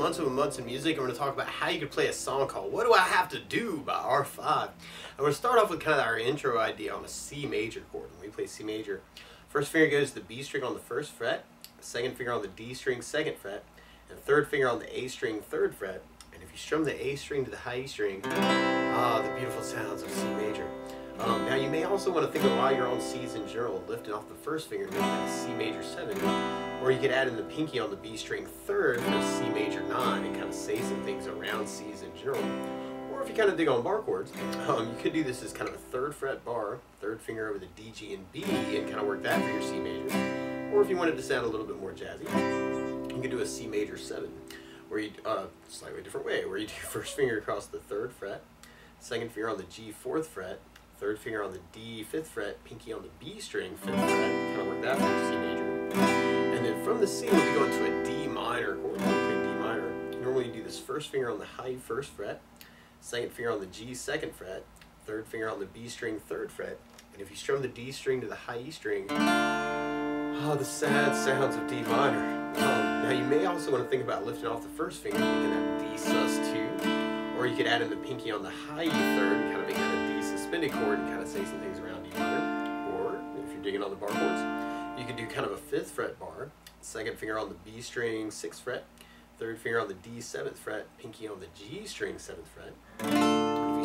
and months of music. I'm going to talk about how you can play a song called What Do I Have to Do by R5. I'm going to start off with kind of our intro idea on a C major chord. When we play C major, first finger goes to the B string on the first fret, second finger on the D string second fret, and third finger on the A string third fret. And if you strum the A string to the high E string, the beautiful sounds of C major. Now you may also want to think of while you're on C's in general, lifting off the first finger and making that a C major 7, or you could add in the pinky on the B string third for a C major 9 and kind of say some things around C's in general. Or if you kind of dig on bar chords, you could do this as kind of a third fret bar, third finger over the D, G, and B, and kind of work that for your C major. Or if you wanted to sound a little bit more jazzy, you could do a C major 7, where you slightly different way, where you do first finger across the third fret, second finger on the G fourth fret, third finger on the D fifth fret, pinky on the B string fifth fret, kind of work that for your C major. And then from the C, we'll be going to a D minor chord. When we play D minor, normally you do this first finger on the high first fret, second finger on the G second fret, third finger on the B string third fret, and if you strum the D string to the high E string, the sad sounds of D minor. Now you may also want to think about lifting off the first finger, making that D sus2, or you could add in the pinky on the high E third and kind of make that a D suspended chord and kind of say some things around D minor. Or if you're digging on the bar chords, you could do kind of a fifth fret bar, second finger on the B string sixth fret, third finger on the D seventh fret, pinky on the G string seventh fret. If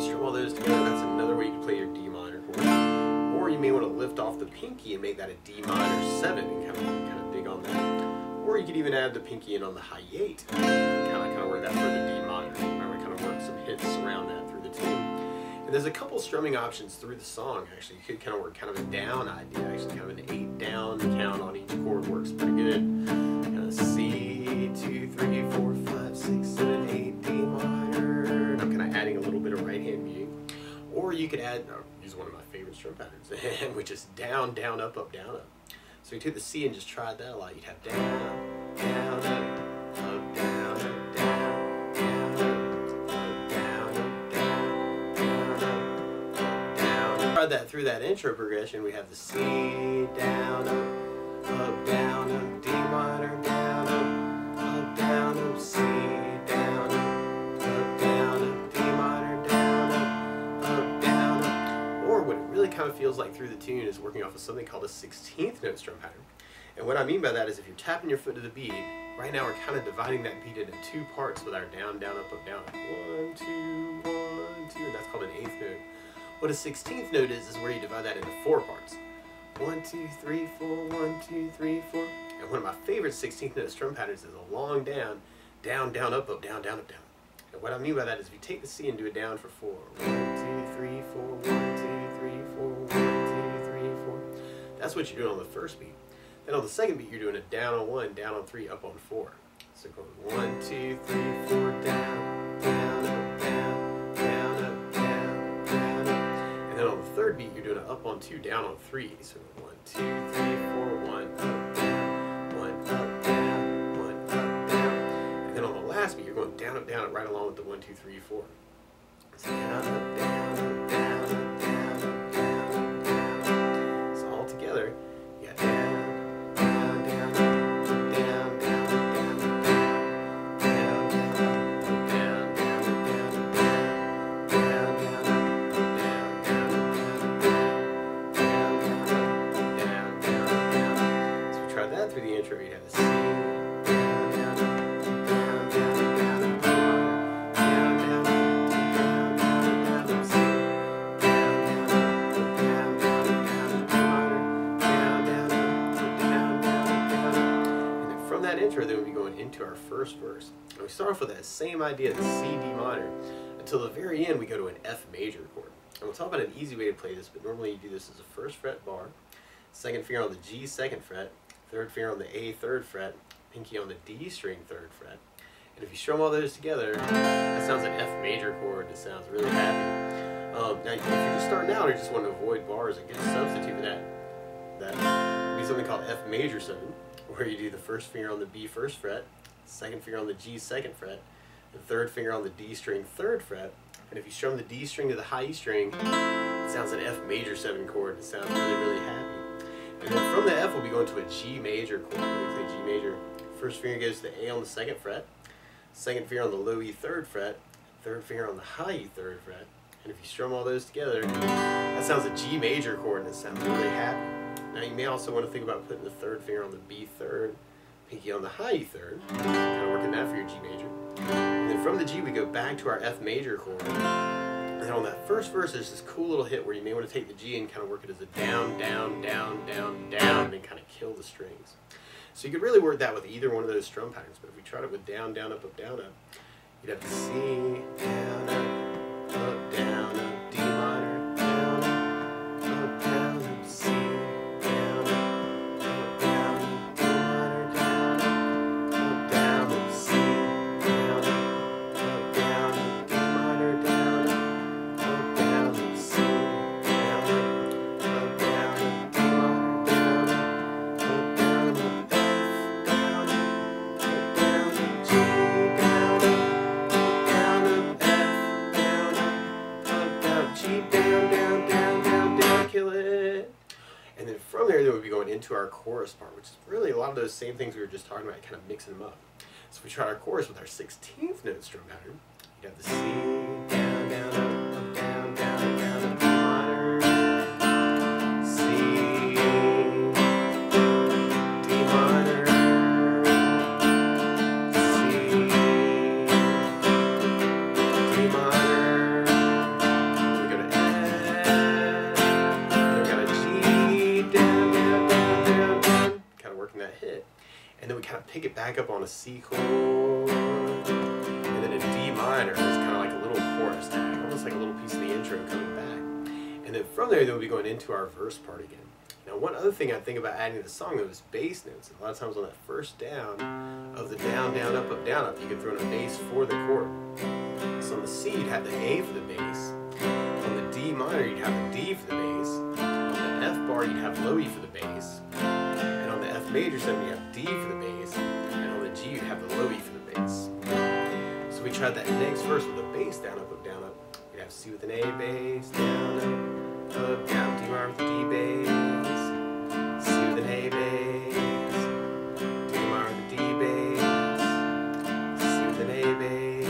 you strum all those together, that's another way you can play your D minor chord. Or you may want to lift off the pinky and make that a D minor 7 and kind of dig on that. Or you could even add the pinky in on the high 8 and kind of work that for the D minor. Remember, kind of work some hits around that through the tune. And there's a couple strumming options through the song. Actually, you could kind of work kind of a down idea. Actually, kind of an 8 down count on each chord works pretty good. Kind of C 2 3 4 5 6 7 8 D minor. And I'm kind of adding a little bit of right hand muting. Or you could add, use one of my favorite strum patterns, which is down, down, up, down, up. So you took the C and just tried that a lot. You'd have down, down, up, down, down, down, down, down, down. Tried that through that intro progression. We have the C, down, up, D minor, down, up, C, down, up, D minor, down, up. Or what it really kind of feels like through the tune is working off of something called a 16th note strum pattern. And what I mean by that is if you're tapping your foot to the beat, right now we're kind of dividing that beat into two parts with our down, down, up, down. 1, 2, 1, 2, and that's called an 8th note. What a 16th note is where you divide that into 4 parts. 1, 2, 3, 4, 1, 2, 3, 4. And one of my favorite 16th note strum patterns is a long down, down, down, up, down, down, up, down. And what I mean by that is if you take the C and do it down for 4. 1, 2, 3, 4, 1, 2, 3, 4, 1, 2, 3, 4. That's what you're doing on the first beat. Then on the second beat, you're doing a down on 1, down on 3, up on 4. So going 1, 2, 3, 4, down, down, up, down, down, up, down, down, up. And then on the third beat, you're doing an up on 2, down on 3. So 1, 2, 3, 4, 1, up, down, 1, up, down, 1, up, down. And then on the last beat, you're going down, up, down, up, right along with the 1, 2, 3, 4. So down, up, down, up, down, up, down, up, down, up, down. So all together, you got down. Through the intro, you have the C, down, down, down, down, down, down, down, down, down, down, C, down, down, down, down, down, down, down. And then from that intro, then we'll be going into our first verse. And we start off with that same idea, the C, D minor, until the very end we go to an F major chord. And we'll talk about an easy way to play this, but normally you do this as a first fret bar, second finger on the G second fret, third finger on the A third fret, pinky on the D string third fret. And if you strum all those together, that sounds like F major chord. It sounds really happy. Now, if you're just starting out or just want to avoid bars, a good substitute for that would be something called F major 7, where you do the first finger on the B first fret, second finger on the G second fret, the third finger on the D string third fret. And if you strum the D string to the high E string, it sounds like an F major 7 chord. It sounds really, really happy. And then from the F, we'll be going to a G major chord. When we play G major, first finger goes to the A on the second fret, second finger on the low E 3rd fret, third finger on the high E 3rd fret. And if you strum all those together, that sounds a G major chord, and it sounds really happy. Now you may also want to think about putting the third finger on the B 3rd, pinky on the high E 3rd, kind of working that for your G major. And then from the G we go back to our F major chord. And then on that first verse there's this cool little hit where you may want to take the G and kind of work it as a down, down, down, down, down, and kind of kill the strings. So you could really work that with either one of those strum patterns, but if we tried it with down, down, up, down, up, you'd have to C, down, up, down, up, D minor, down, up, C, down, up, down, D minor, down, up, C, down, up, down, D minor, down, up, C, down, up, down, D minor, down, up, down, G, down, kill it. And then from there, we'll be going into our chorus part, which is really a lot of those same things we were just talking about, kind of mixing them up. So if we try our chorus with our 16th note strum pattern, you'd have the C, down, down, up, down, down, down, up, D minor, C, D minor, C, D minor. That hit, and then we kind of pick it back up on a C chord, and then a D minor is kind of like a little chorus tag, almost like a little piece of the intro coming back. And then from there, we'll be going into our verse part again. Now, one other thing I think about adding to the song though is bass notes. A lot of times on that first down of the down, down, up, you can throw in a bass for the chord. So on the C, you'd have the A for the bass. On the D minor, you'd have the D for the bass. On the F bar, you'd have low E for the bass. F major 7, you have D for the bass, and on the G you'd have the low E for the bass. So we tried that next verse with a bass down, up, down, up. You'd have C with an A bass, down, up, down, D minor with the D bass, C with an A bass, D minor with the D bass, C with an A bass,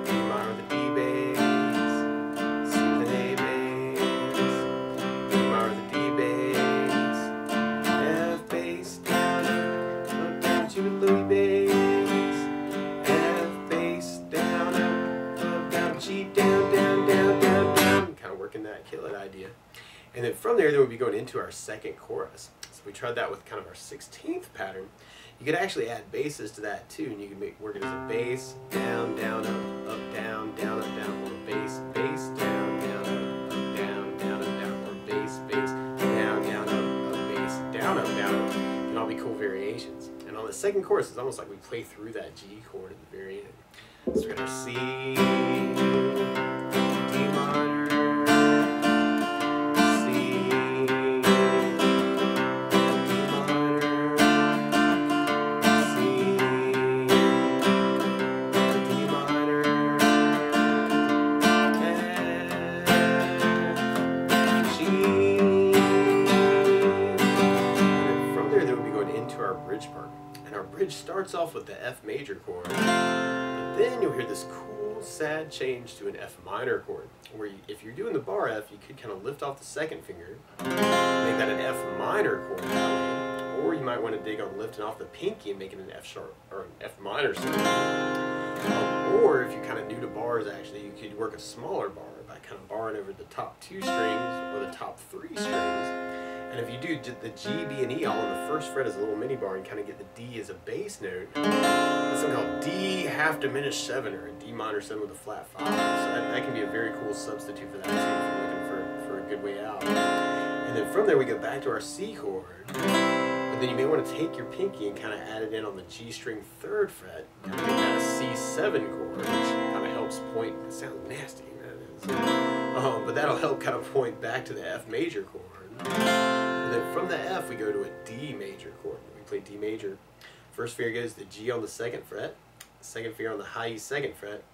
D minor with the D bass, C with an A bass, D minor with the D bass. With Louis bass, F bass, down, up, down, G, down, down, down, down, down. Kind of working that kill it idea. And then from there, we'll be going into our second chorus. So we tried that with kind of our 16th pattern. You could actually add basses to that too, and you can work it as a bass, down, down, up, down, down, up, down, or bass, bass, down, down, up, down, down, up, down, or bass, bass, down, down, up, bass, down, up, down, up. Can all be cool variations. And on the second chorus, it's almost like we play through that G chord at the very end. So we got our C, D minor, C, D minor, C, D minor, F, G. Our bridge part, and our bridge starts off with the F major chord, but then you'll hear this cool sad change to an F minor chord where if you're doing the bar F, you could kind of lift off the second finger, make that an F minor chord that way, or you might want to dig on lifting off the pinky and making an F sharp or an F minor seven. Or if you're kind of new to bars, actually you could work a smaller bar by kind of barring over the top 2 strings or the top 3 strings. And if you do the G, B, and E all on the first fret as a little mini bar and kind of get the D as a bass note, that's something called D half diminished 7 or a D minor 7 with a flat 5. So that can be a very cool substitute for that too if you're looking for a good way out. And then from there we go back to our C chord. But then you may want to take your pinky and kind of add it in on the G string 3rd fret, kind of make that a C7 chord, which kind of helps point. It sounds nasty, but that'll help kind of point back to the F major chord. And then from the F we go to a D major chord. We play D major. First finger goes to the G on the 2nd fret, second finger on the high E 2nd fret,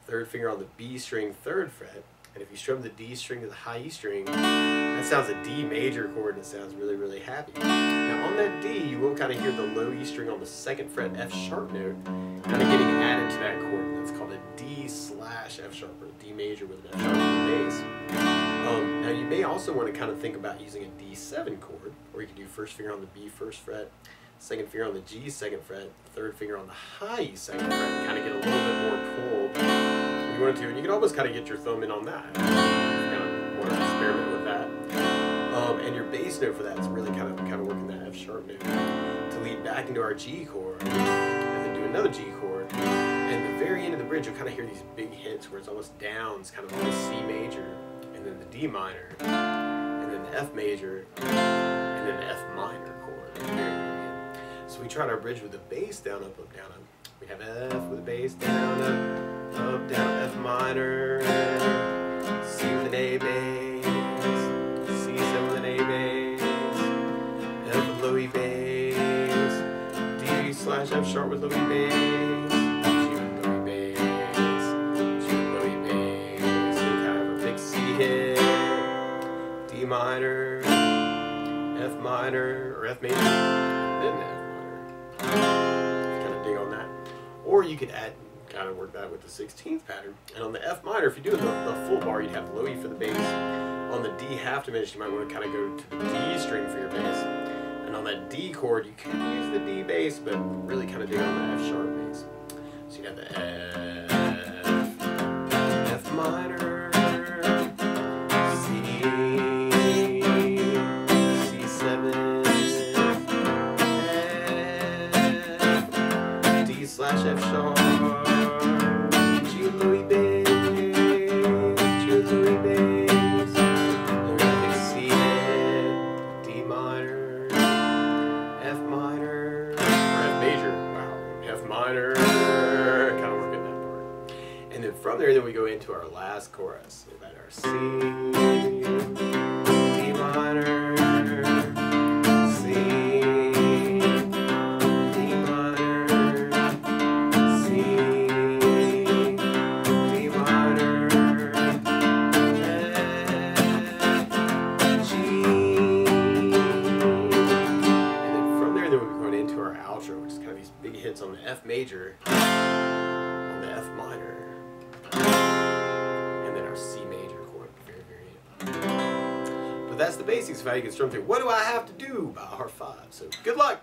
third finger on the B string 3rd fret, And if you strum the D string to the high E string, that sounds a D major chord and it sounds really, really happy. Now on that D, you will kind of hear the low E string on the 2nd fret F sharp note kind of getting added to that chord. And that's called a D/F sharp, or a D major with an F sharp in the bass. Now you may also want to kind of think about using a D7 chord, or you can do 1st finger on the B 1st fret, 2nd finger on the G 2nd fret, 3rd finger on the high E 2nd fret, and kind of get a little bit more pull if you wanted to. And you can almost kind of get your thumb in on that. You kind of want to experiment with that. And your bass note for that is really kind of working that F sharp note to lead back into our G chord, and then do another G chord. And the very end of the bridge, you'll kind of hear these big hits where it's almost downs, kind of on the C major, and then the D minor, and then the F major, and then the F minor chord. So we tried our bridge with the bass down, up, down, up. We have F with the bass down, up, down, F minor, C with an A bass, C7 with an A bass, F with low E bass, D/F sharp with low E bass, G with low E bass, G with low E bass. So kind of a big C hit, D minor, F minor, or F major, then F minor. Kind of dig on that. Or you could add, kind of work that with the 16th pattern. And on the F minor, if you're doing the full bar, you'd have low E for the bass. On the D half diminished, you might want to kind of go to the D string for your bass. And on that D chord, you could use the D bass, but really kind of dig on the F sharp bass. So you have the F minor, C, C7, F, D/F sharp, G with low E bass, G with low E bass, and that big C hit, D minor, F minor, or F major, wow, F minor, kind of working that part. And then from there, then we go into our last chorus. So that our C, D minor, C, D minor, C, D minor, F, G. And then from there, then we'll be going into our outro, which is kind of these big hits on the F major, on the F minor, and then our C major chord at the very, very end. But that's the basics of how you can strum through What Do I Have to Do by R5. So good luck!